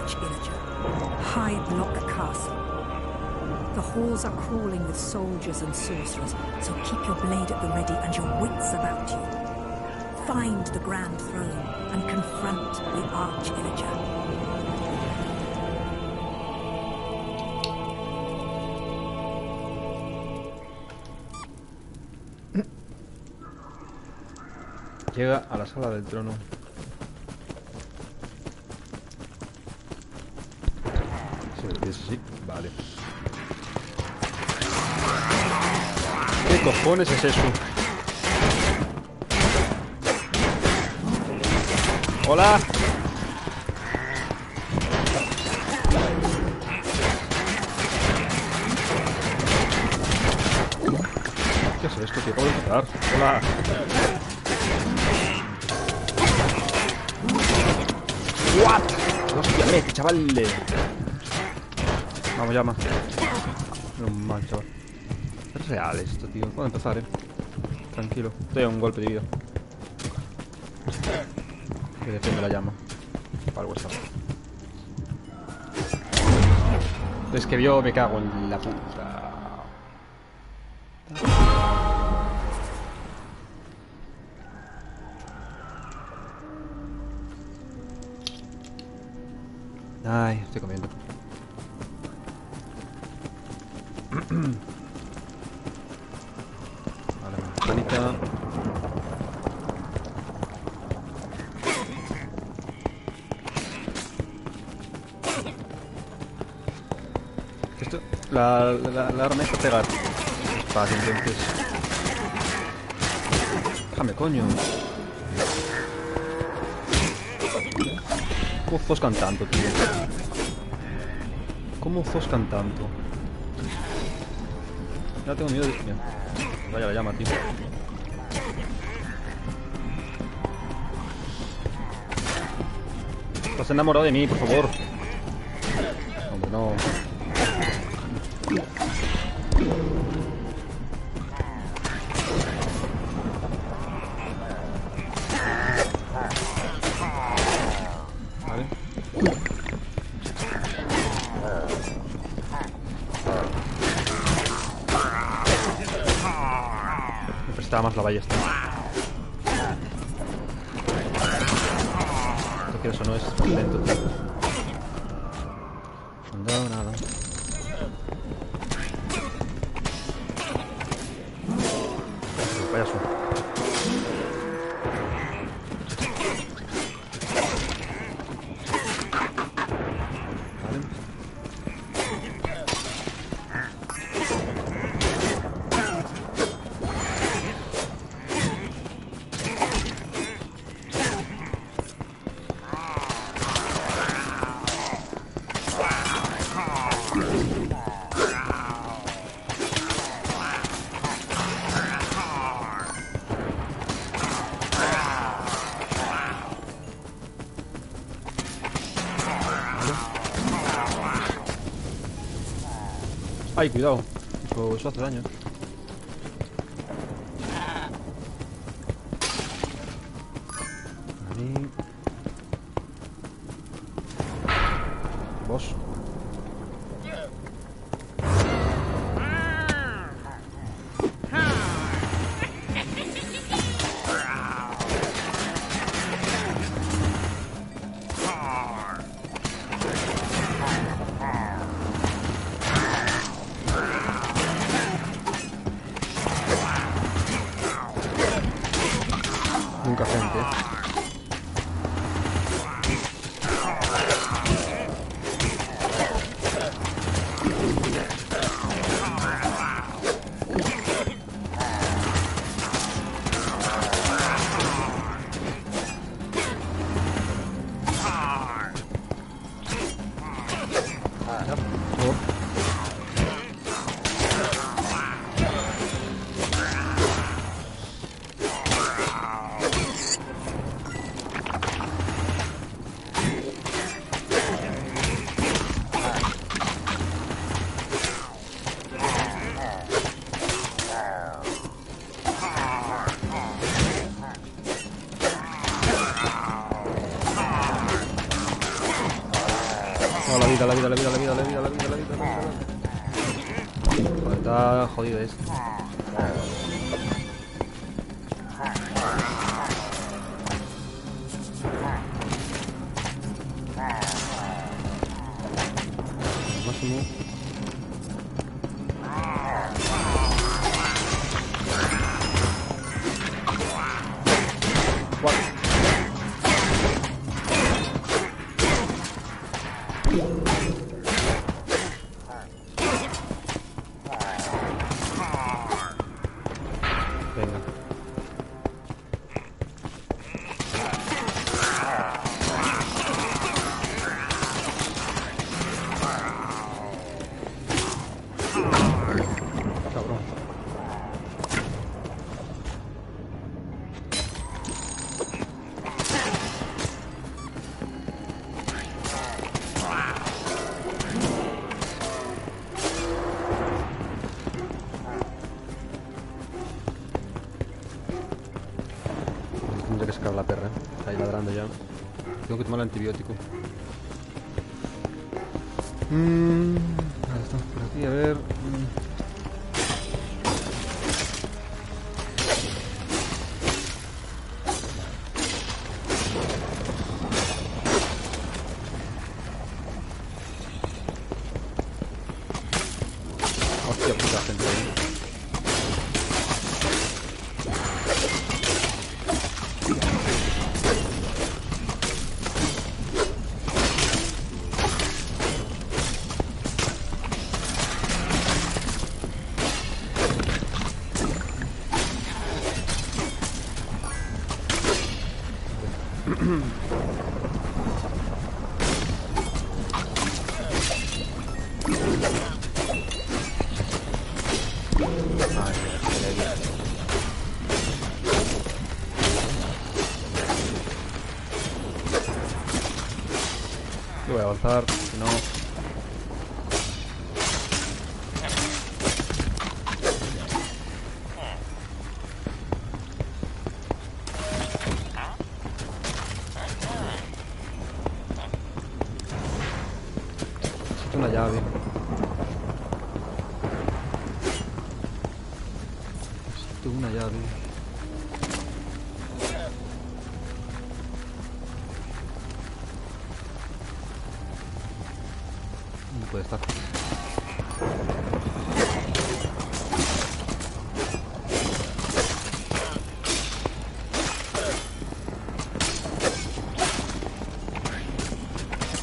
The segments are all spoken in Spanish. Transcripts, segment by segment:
Arch-Illager. High-Block Castle. The halls are crawling with soldiers and sorcerers, so keep your blade at the ready and your wits about you. Find the Grand Throne and confront the Arch-Illager. Llega a la sala del trono. Sí, vale. ¿Qué cojones es eso? ¡Hola! ¿Qué es esto, tío? ¿Puedo matar? ¡Hola! ¿What? ¡Hostia, mete, chaval! Vamos, llama. No mal, chaval. Es real esto, tío. Puedo empezar, Tranquilo. Estoy a un golpe de vida. Que depende de la llama. Para el WhatsApp. Es que yo me cago en la puta. Ay, estoy comiendo. Vale, manzanita. Esto, la arma es pegar. Vale, entonces. Déjame, coño. ¿Cómo foscan tanto, tío? ¿Cómo foscan tanto? Ya tengo miedo de... Mira. Vaya la llama, tío. Estás enamorado de mí, por favor. Hombre, no. Vale. Me prestaba más la ballesta. Esto que eso no es lento, tío. No han dado nada. Payaso. Ay, cuidado. Eso hace daño. Ahí. Boss. Nunca frente. vida, la vida, la vida, la vida, la vida, la vida, la vida, la vida. Joder, está jodido esto. Al máximo. Venga. Cabrón. Tendré que sacar la perra, está ahí ladrando ya. Tengo que tomar el antibiótico. Ahí está, por aquí, a ver. Hostia puta gente ahí. Yo voy a avanzar, si no... Necesito una llave. Necesito una llave. No puede estar.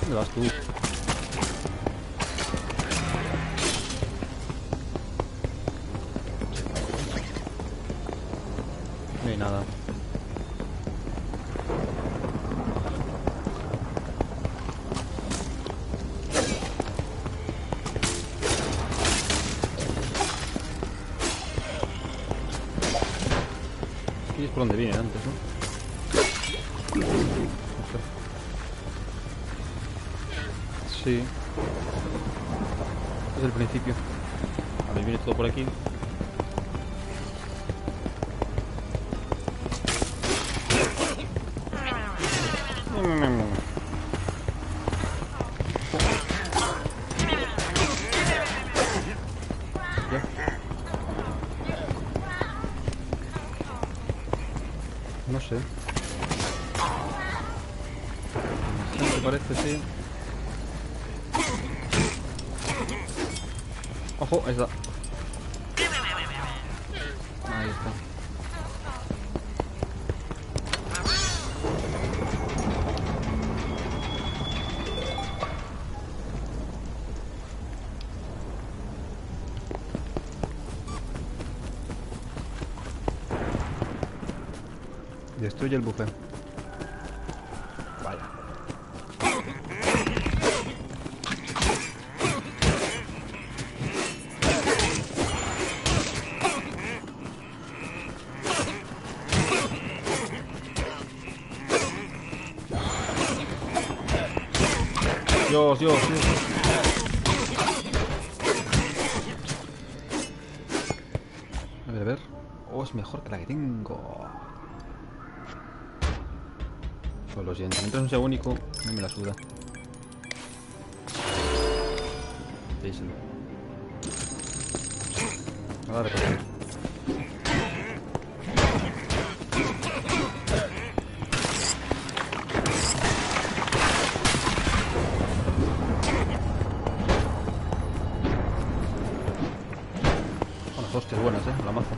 ¿Dónde vas tú? No hay nada. Aquí es por donde viene antes, ¿no? No sé. Sí. Es el principio. A ver, viene todo por aquí. Ya. No sé. ¿Te parece? Sí. Ojo, ahí está. Ahí está. Destruye el buffet. Vaya. Dios, Dios, Dios. A ver. Oh, es mejor que la que tengo. Pues lo siento, mientras no sea único, no me la suda. díselo. Nada de recoger. Unas hostias buenas, la maza.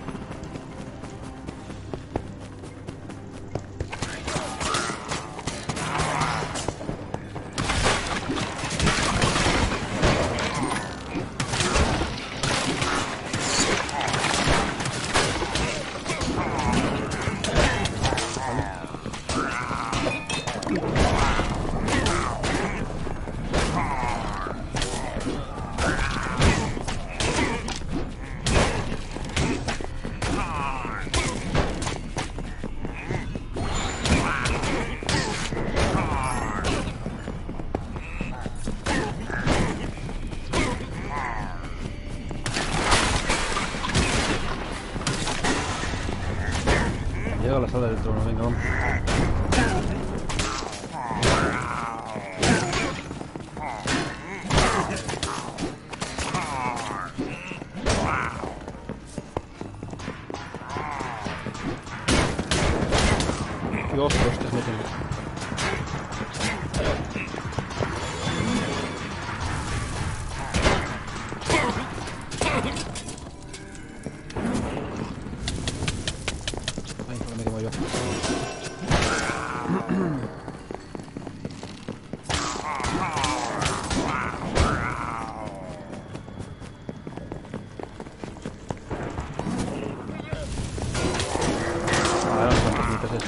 Llega a la sala del trono, venga, vamos. Dios, hostias, me tengo. Ay, no me quemo yo. Ahora no cuántos minutos es.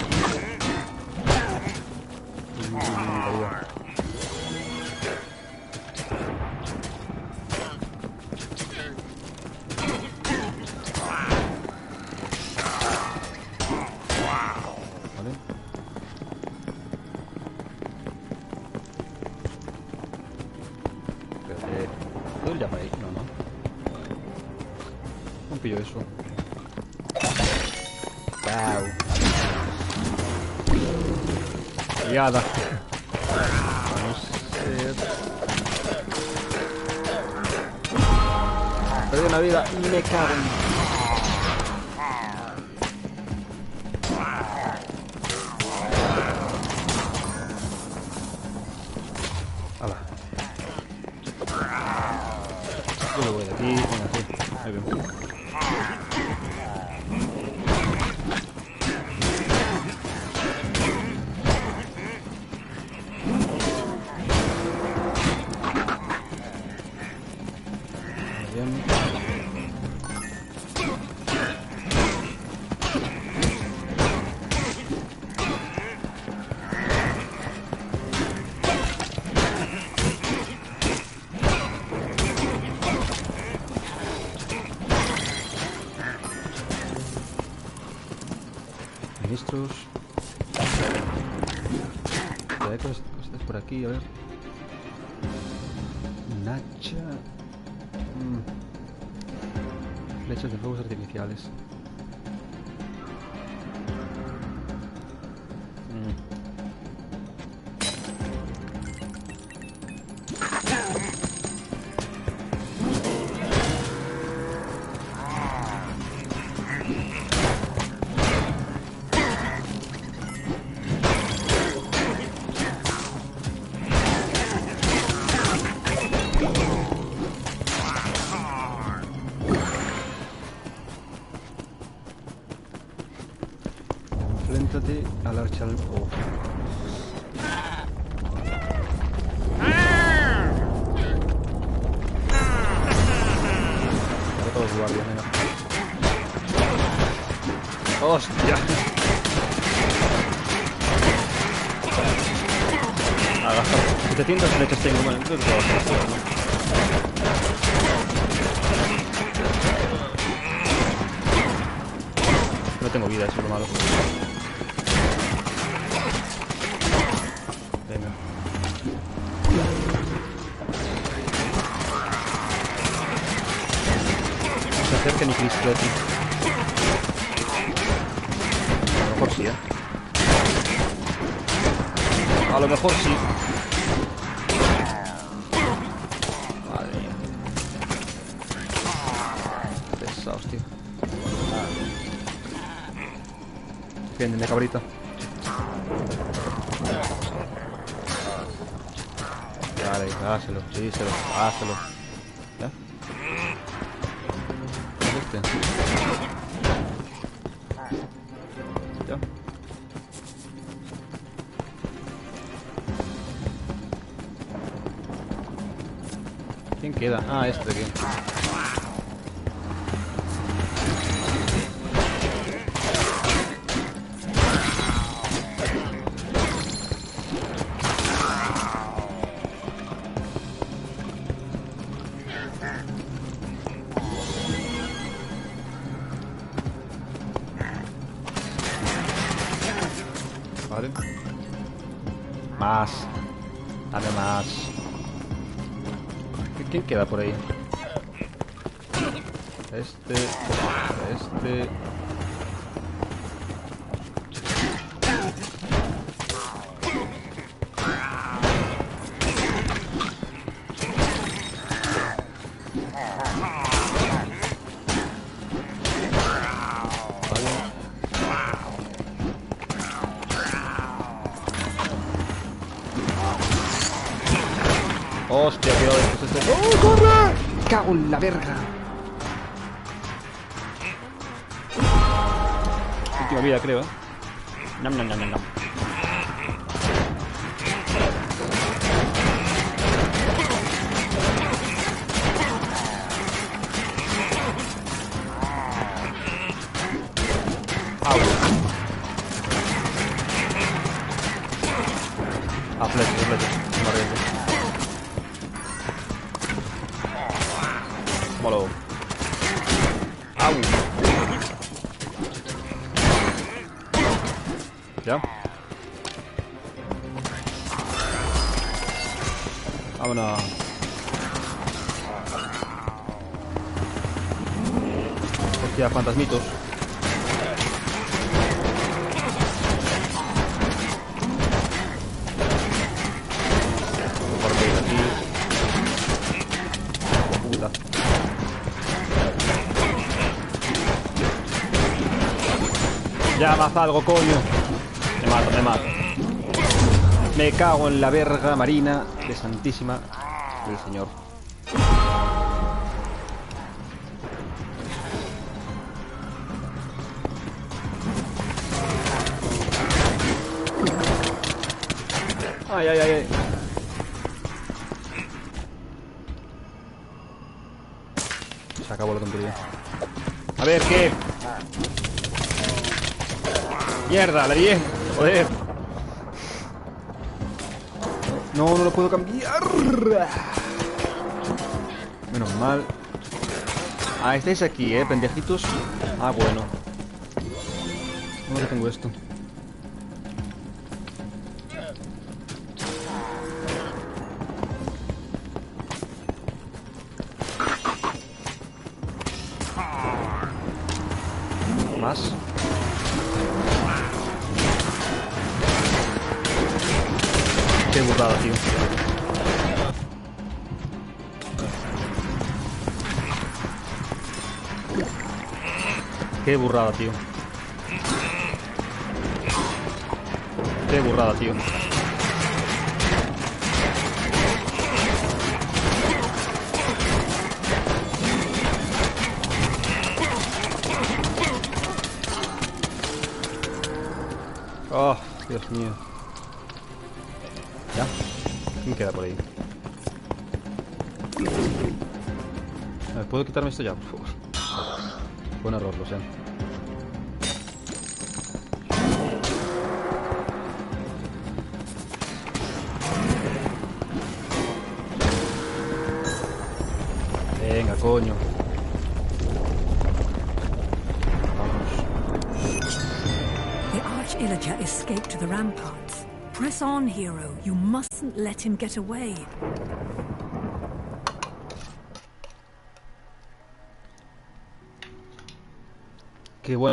Vale. Espérate. ¿Puedo ir ya para ahí? No, no. No pillo eso. Wow. Liada. No sé. Perdí una vida y me cago en... Hala. Yo me voy de aquí, venga, sí. Ahí vemos. Bien. Ministros. Hay cosas por aquí, a ver. Un hacha. Flechas de fuegos artificiales. Enfréntate al archa del fuego. Para todos guardias, venga. ¡Hostia! Agaja. 700 flechas tengo, bueno, creo que puedo hacer esto, ¿no? No tengo vida, eso es lo malo. Venga. No se acerque ni Chris Clotty. A lo mejor sí, A lo mejor sí. Madre mía. Defiéndeme, cabrita. Dale, dáselo, díselo, dáselo. ¿Ya? ¿Este? ¿Ya? ¿Quién queda? Ah, este de aquí. Vale. Más. Dame más. ¿Quién queda por ahí? Este. Hostia, cuidado de este. ¡Oh, corre! ¡Me cago en la verga! Última vida, creo, ¿eh? Nam, nam, nam, nam, nam. Au. Ah, flecha. No me arriesgo. Molo. Au. ¿Ya? Vámonos. Hostia, fantasmitos. Por aquí. Puta. Ya, haz algo, coño. Me mato. Me cago en la verga marina de Santísima del Señor. Ay. Se acabó la tontería. A ver, ¿qué? Mierda, le di. Joder. No lo puedo cambiar. Menos mal. Ah, estáis aquí, pendejitos. Ah, bueno. ¿Cómo que tengo esto? Más. Qué burrada, tío. Qué burrada, tío. Qué burrada, tío. Oh, Dios mío. ¿Ya? ¿Quién queda por ahí? A ver, ¿puedo quitarme esto ya, por favor? Buen error, lo sé. Venga, coño. The Arch-Illager escaped to the ramparts. Press on, hero. You mustn't let him get away.